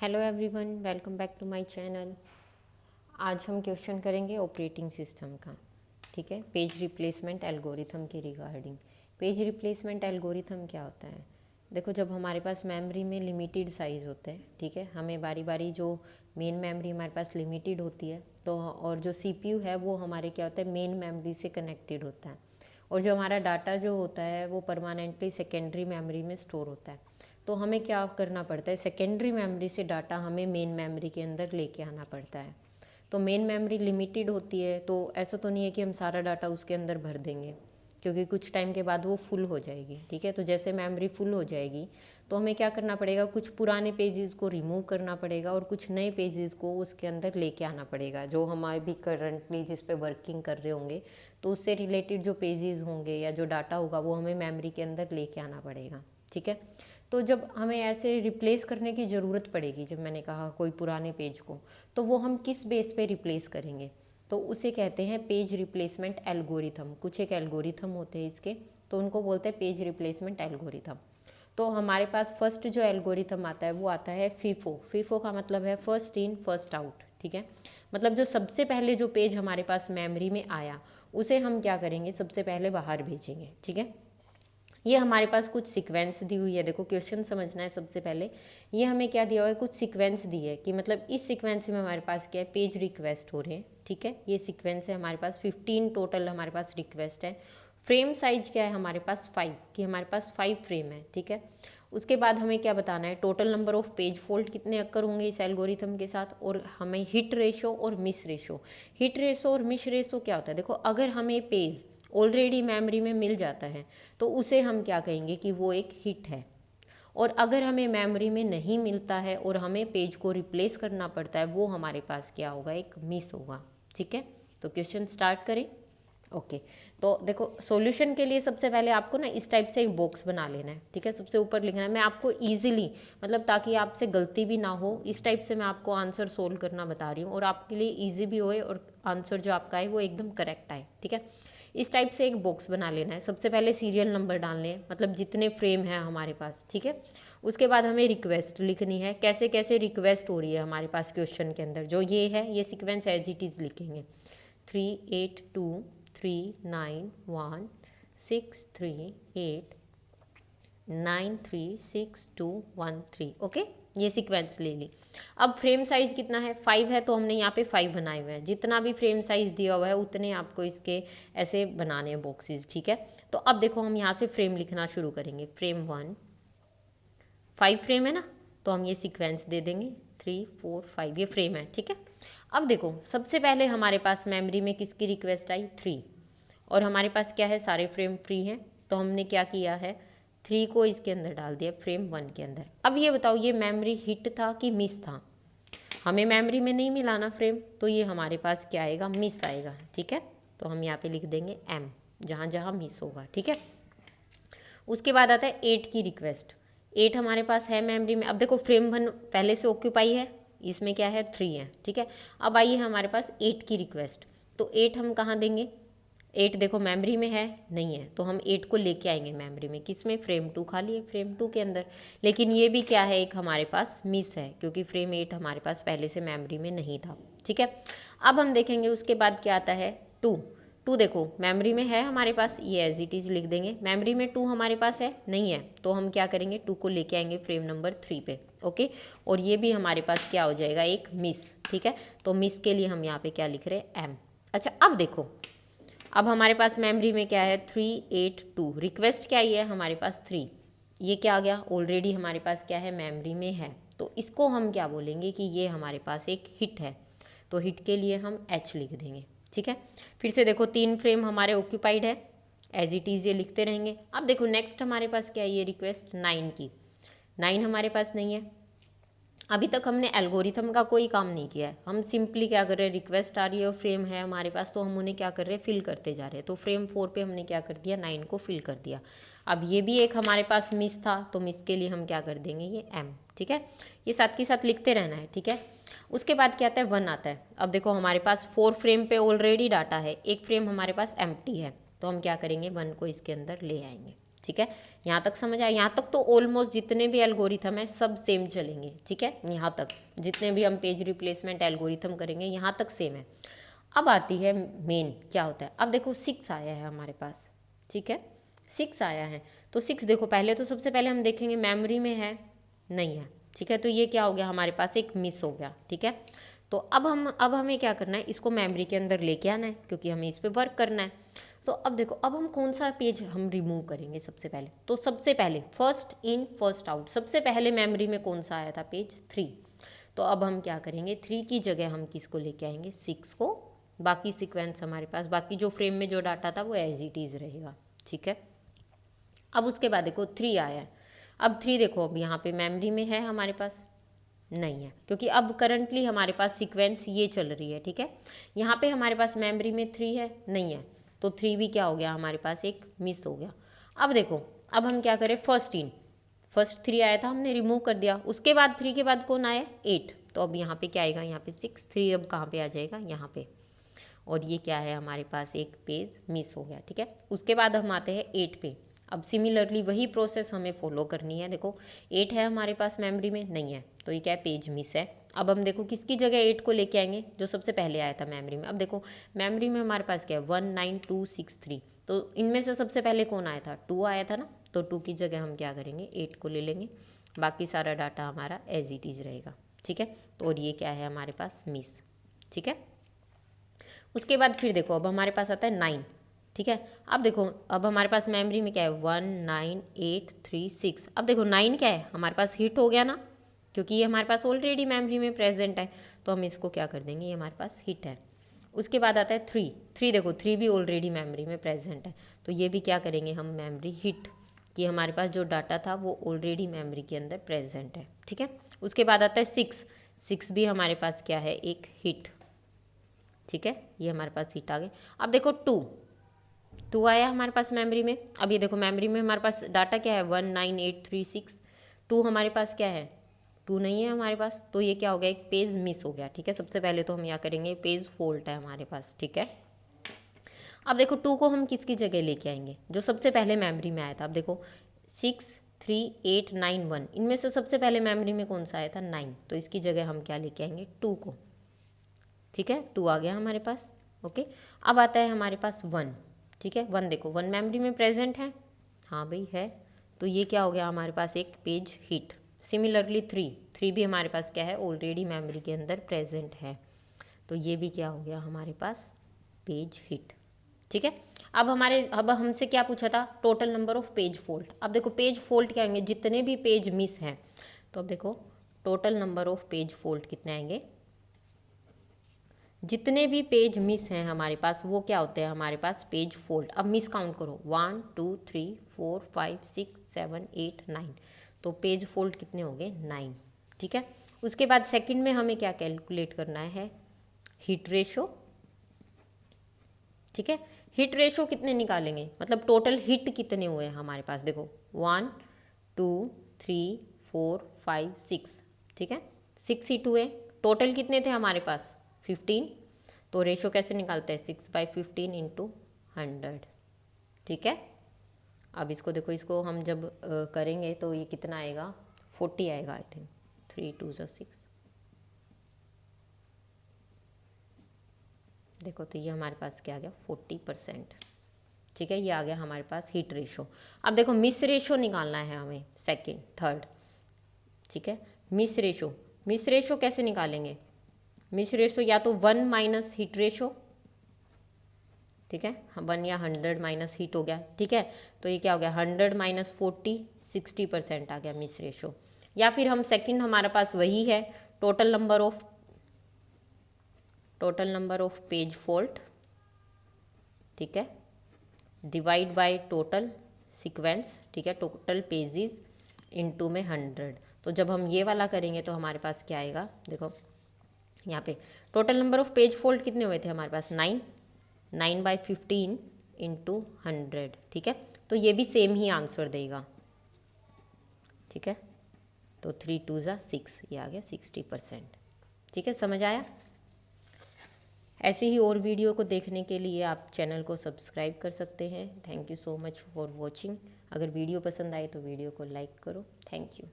Hello everyone, welcome back to my channel. आज हम question करेंगे ऑपरेटिंग सिस्टम का। ठीक है, पेज रिप्लेसमेंट एल्गोरिथम के रिगार्डिंग। पेज रिप्लेसमेंट एल्गोरिथम क्या होता है? देखो, जब हमारे पास मेमोरी में लिमिटेड साइज़ होते हैं, ठीक है, हमें बारी बारी जो मेन मेमोरी हमारे पास लिमिटेड होती है, तो और जो सीपीयू है वो हमारे क्या होता है, मेन मेमोरी से कनेक्टेड होता है, और जो हमारा डाटा जो होता है वो परमानेंटली सेकेंडरी मेमोरी में स्टोर होता है। तो हमें क्या करना पड़ता है, सेकेंडरी मेमोरी से डाटा हमें मेन मेमोरी के अंदर लेके आना पड़ता है। तो मेन मेमोरी लिमिटेड होती है, तो ऐसा तो नहीं है कि हम सारा डाटा उसके अंदर भर देंगे, क्योंकि कुछ टाइम के बाद वो फुल हो जाएगी। ठीक है, तो जैसे मेमोरी फुल हो जाएगी तो हमें क्या करना पड़ेगा, कुछ पुराने पेजेस को रिमूव करना पड़ेगा और कुछ नए पेजेस को उसके अंदर लेके आना पड़ेगा, जो हमारे भी करंटली जिस पे वर्किंग कर रहे होंगे, तो उससे रिलेटेड जो पेजेस होंगे या जो डाटा होगा वो हमें मेमोरी के अंदर लेके आना पड़ेगा। ठीक है, तो जब हमें ऐसे रिप्लेस करने की ज़रूरत पड़ेगी, जब मैंने कहा कोई पुराने पेज को, तो वो हम किस बेस पे रिप्लेस करेंगे, तो उसे कहते हैं पेज रिप्लेसमेंट एल्गोरिथम। कुछ एक एल्गोरिथम होते हैं इसके, तो उनको बोलते हैं पेज रिप्लेसमेंट एल्गोरिथम। तो हमारे पास फर्स्ट जो एल्गोरिथम आता है वो आता है फीफो। फीफो का मतलब है फर्स्ट इन फर्स्ट आउट। ठीक है, मतलब जो सबसे पहले जो पेज हमारे पास मेमोरी में आया उसे हम क्या करेंगे, सबसे पहले बाहर भेजेंगे। ठीक है, ये हमारे पास कुछ सीक्वेंस दी हुई है। देखो, क्वेश्चन समझना है सबसे पहले। ये हमें क्या दिया हुआ है, कुछ सीक्वेंस दी है कि मतलब इस सीक्वेंस में हमारे पास क्या है, पेज रिक्वेस्ट हो रहे हैं। ठीक है, ये सीक्वेंस है हमारे पास 15 टोटल हमारे पास रिक्वेस्ट है। फ्रेम साइज क्या है हमारे पास 5, कि हमारे पास 5 फ्रेम है। ठीक है, उसके बाद हमें क्या बताना है, total number of page fault कितने अक्कर होंगे इस एल्गोरिथम के साथ, और हमें हिट रेशो और मिस रेशो। हिट रेशो और मिस रेशो क्या होता है, देखो अगर हमें पेज ऑलरेडी मेमोरी में मिल जाता है तो उसे हम क्या कहेंगे कि वो एक हिट है, और अगर हमें मेमोरी में नहीं मिलता है और हमें पेज को रिप्लेस करना पड़ता है, वो हमारे पास क्या होगा, एक मिस होगा। ठीक है, तो क्वेश्चन स्टार्ट करें। ओके, तो देखो सॉल्यूशन के लिए सबसे पहले आपको ना इस टाइप से एक बॉक्स बना लेना है। ठीक है, सबसे ऊपर लिखना है। मैं आपको इजीली, मतलब ताकि आपसे गलती भी ना हो, इस टाइप से मैं आपको आंसर सोल्व करना बता रही हूँ, और आपके लिए इजी भी होए और आंसर जो आपका है वो एकदम करेक्ट आए। ठीक है, इस टाइप से एक बॉक्स बना लेना है। सबसे पहले सीरियल नंबर डालने हैं, मतलब जितने फ्रेम हैं हमारे पास। ठीक है, उसके बाद हमें रिक्वेस्ट लिखनी है, कैसे कैसे रिक्वेस्ट हो रही है हमारे पास क्वेश्चन के अंदर। जो ये है ये सीक्वेंस एज इट इज़ लिखेंगे, 382391638936213। ओके, ये सीक्वेंस ले ली। अब फ्रेम साइज कितना है, 5 है, तो हमने यहाँ पे 5 बनाए हुए हैं। जितना भी फ्रेम साइज दिया हुआ है उतने आपको इसके ऐसे बनाने हैं बॉक्सेस। ठीक है, तो अब देखो हम यहाँ से फ्रेम लिखना शुरू करेंगे। फ्रेम 1, 5 फ्रेम है ना, तो हम ये सीक्वेंस दे देंगे 3 4 5, ये फ्रेम है। ठीक है, अब देखो सबसे पहले हमारे पास मेमोरी में किसकी रिक्वेस्ट आई, 3, और हमारे पास क्या है, सारे फ्रेम फ्री हैं, तो हमने क्या किया है, 3 को इसके अंदर डाल दिया फ्रेम 1 के अंदर। अब ये बताओ ये मेमोरी हिट था कि मिस था? हमें मेमोरी में नहीं मिलाना फ्रेम, तो ये हमारे पास क्या आएगा, मिस आएगा। ठीक है, तो हम यहाँ पे लिख देंगे M, जहाँ जहाँ मिस होगा। ठीक है, उसके बाद आता है 8 की रिक्वेस्ट। 8 हमारे पास है मेमोरी में। अब देखो फ्रेम 1 पहले से ऑक्यूपाई है, इसमें क्या है, 3 है। ठीक है, अब आइए हमारे पास 8 की रिक्वेस्ट, तो 8 हम कहाँ देंगे, 8 देखो मेमोरी में है नहीं है, तो हम 8 को लेके आएंगे मेमोरी में, किसमें, फ्रेम 2 खाली है, फ्रेम 2 के अंदर। लेकिन ये भी क्या है, एक हमारे पास मिस है, क्योंकि फ्रेम 8 हमारे पास पहले से मेमोरी में नहीं था। ठीक है, अब हम देखेंगे उसके बाद क्या आता है, 2। 2 देखो मेमोरी में है हमारे पास, ये एज इट इज़ लिख देंगे। मेमोरी में 2 हमारे पास है नहीं है, तो हम क्या करेंगे, 2 को लेके आएंगे फ्रेम नंबर 3 पे। ओके, और ये भी हमारे पास क्या हो जाएगा, एक मिस। ठीक है, तो मिस के लिए हम यहाँ पे क्या लिख रहे हैं, M। अच्छा, अब देखो अब हमारे पास मेमोरी में क्या है, 382, रिक्वेस्ट क्या आई है हमारे पास 3, ये क्या आ गया, ऑलरेडी हमारे पास क्या है, मेमोरी में है, तो इसको हम क्या बोलेंगे कि ये हमारे पास एक हिट है, तो हिट के लिए हम H लिख देंगे। ठीक है, फिर से देखो 3 फ्रेम हमारे ऑक्यूपाइड है, एज इट इज़ ये लिखते रहेंगे। अब देखो नेक्स्ट हमारे पास क्या है, ये रिक्वेस्ट 9 की, 9 हमारे पास नहीं है। अभी तक हमने एल्गोरिथम का कोई काम नहीं किया है, हम सिंपली क्या कर रहे हैं, रिक्वेस्ट आ रही है और फ्रेम है हमारे पास, तो हम उन्हें क्या कर रहे हैं, फिल करते जा रहे हैं। तो फ्रेम 4 पे हमने क्या कर दिया, 9 को फिल कर दिया। अब ये भी एक हमारे पास मिस था, तो मिस के लिए हम क्या कर देंगे, ये M। ठीक है, ये साथ के साथ लिखते रहना है। ठीक है, उसके बाद क्या आता है, 1 आता है। अब देखो हमारे पास 4 फ्रेम पे ऑलरेडी डाटा है, एक फ्रेम हमारे पास एम्प्टी है, तो हम क्या करेंगे, 1 को इसके अंदर ले आएंगे। ठीक है, यहाँ तक समझ आया? यहाँ तक तो ऑलमोस्ट जितने भी एल्गोरिथम है सब सेम चलेंगे, ठीक है, यहाँ तक जितने भी हम पेज रिप्लेसमेंट एल्गोरिथम करेंगे यहाँ तक सेम है। अब आती है मेन, क्या होता है। अब देखो 6 आया है हमारे पास, ठीक है, 6 आया है। तो 6 देखो, पहले तो सबसे पहले हम देखेंगे मेमोरी में है नहीं है, ठीक है, तो ये क्या हो गया हमारे पास, एक मिस हो गया, ठीक है। तो अब हमें क्या करना है, इसको मेमोरी के अंदर लेके आना है क्योंकि हमें इस पर वर्क करना है। तो अब देखो, अब हम कौन सा पेज हम रिमूव करेंगे सबसे पहले, तो सबसे पहले फर्स्ट इन फर्स्ट आउट, सबसे पहले मेमोरी में कौन सा आया था, पेज 3। तो अब हम क्या करेंगे, 3 की जगह हम किसको लेके आएंगे, 6 को। बाकी सीक्वेंस हमारे पास, बाकी जो फ्रेम में जो डाटा था वो एज इट इज़ रहेगा, ठीक है। अब उसके बाद देखो 3 आया है। अब 3 देखो, अब यहाँ पे मेमोरी में है हमारे पास नहीं है, क्योंकि अब करंटली हमारे पास सीक्वेंस ये चल रही है, ठीक है। यहाँ पे हमारे पास मेमोरी में 3 है नहीं है, तो 3 भी क्या हो गया हमारे पास, एक मिस हो गया। अब देखो, अब हम क्या करें, फर्स्ट 3 आया था हमने रिमूव कर दिया, उसके बाद 3 के बाद कौन आया, 8। तो अब यहाँ पे क्या आएगा, यहाँ पे 6, 3 अब कहाँ पे आ जाएगा, यहाँ पे। और ये क्या है हमारे पास, एक पेज मिस हो गया, ठीक है। उसके बाद हम आते हैं 8 पे। अब सिमिलरली वही प्रोसेस हमें फॉलो करनी है। देखो 8 है हमारे पास मेमोरी में नहीं है, तो ये क्या है, पेज मिस है। अब हम देखो किसकी जगह 8 को लेके आएंगे, जो सबसे पहले आया था मेमोरी में। अब देखो मेमोरी में हमारे पास क्या है, 19263, तो इनमें से सबसे पहले कौन आया था, 2 आया था ना, तो 2 की जगह हम क्या करेंगे, 8 को ले लेंगे। बाकी सारा डाटा हमारा एज इट इज़ रहेगा, ठीक है। तो और ये क्या है हमारे पास, मिस, ठीक है। उसके बाद फिर देखो, अब हमारे पास आता है 9, ठीक है। अब देखो, अब हमारे पास मेमोरी में क्या है, 19836। अब देखो 9 क्या है हमारे पास, हिट हो गया ना, क्योंकि ये हमारे पास ऑलरेडी मेमोरी में प्रेजेंट है, तो हम इसको क्या कर देंगे, ये हमारे पास हिट है। उसके बाद आता है 3 देखो 3 भी ऑलरेडी मेमोरी में प्रेजेंट है, तो ये भी क्या करेंगे हम, मेमोरी हिट, कि हमारे पास जो डाटा था वो ऑलरेडी मेमोरी के अंदर प्रेजेंट है, ठीक है। उसके बाद आता है 6 भी हमारे पास क्या है, एक हिट, ठीक है, ये हमारे पास हिट आ गए। अब देखो 2 आया हमारे पास मेमोरी में। अब ये देखो मेमोरी में हमारे पास डाटा क्या है, 19836। 2 हमारे पास क्या है, 2 नहीं है हमारे पास, तो ये क्या हो गया, एक पेज मिस हो गया, ठीक है। सबसे पहले तो हम यहाँ करेंगे, पेज फॉल्ट है हमारे पास, ठीक है। अब देखो 2 को हम किसकी जगह लेके आएंगे, जो सबसे पहले मेमोरी में आया था। अब देखो 63891, इनमें से सबसे पहले मेमोरी में कौन सा आया था, 9, तो इसकी जगह हम क्या लेके आएंगे, 2 को, ठीक है। 2 आ गया हमारे पास, ओके। अब आता है हमारे पास 1, ठीक है। 1 देखो 1 मेमोरी में प्रेजेंट है, हाँ भाई है, तो ये क्या हो गया हमारे पास, एक पेज हिट। सिमिलरली 3 भी हमारे पास क्या है, ऑलरेडी मेमोरी के अंदर प्रेजेंट है, तो ये भी क्या हो गया हमारे पास, पेज हिट, ठीक है। अब हमसे क्या पूछा था, total number of page fault. अब देखो पेज फॉल्ट क्या आएंगे, जितने भी पेज मिस हैं, तो अब देखो total number of page fault कितने आएंगे, जितने भी पेज मिस हैं हमारे पास वो क्या होते हैं हमारे पास, पेज फॉल्ट। अब मिस काउंट करो, 1 2 3 4 5 6 7 8 9, तो पेज फॉल्ट कितने हो गए, 9, ठीक है। उसके बाद सेकंड में हमें क्या कैलकुलेट करना है, हिट रेशो, ठीक है। हिट रेशो कितने निकालेंगे, मतलब टोटल हिट कितने हुए हैं हमारे पास, देखो 1 2 3 4 5 6, ठीक है, 6 हिट हुए। टोटल कितने थे हमारे पास, 15, तो रेशो कैसे निकालते हैं, 6/15 × 100, ठीक है। अब इसको देखो, इसको हम जब करेंगे तो ये कितना आएगा, 40 आएगा आई थिंक, 3 2 6, देखो तो ये हमारे पास क्या आ गया, 40%, ठीक है। ये आ गया हमारे पास हिट रेशो। अब देखो मिस रेशो निकालना है हमें, सेकंड थर्ड, ठीक है। मिस रेशो कैसे निकालेंगे, मिस रेशो या तो 1 माइनस हिट रेशो, ठीक है, 1 या 100 माइनस हिट हो गया, ठीक है। तो ये क्या हो गया, 100 माइनस 40, 60% आ गया मिस रेशो। या फिर हम सेकंड, हमारे पास वही है, total number of page fault, ठीक है, डिवाइड बाय टोटल सीक्वेंस, ठीक है, टोटल पेजेस इनटू में 100। तो जब हम ये वाला करेंगे तो हमारे पास क्या आएगा, देखो यहाँ पे total number of page fault कितने हुए थे हमारे पास, 9/15 × 100, ठीक है। तो ये भी सेम ही आंसर देगा, ठीक है। तो 3 2 6, ये आ गया 60%, ठीक है, समझ आया। ऐसे ही और वीडियो को देखने के लिए आप चैनल को सब्सक्राइब कर सकते हैं। Thank you so much for watching. अगर वीडियो पसंद आए तो वीडियो को लाइक करो। Thank you.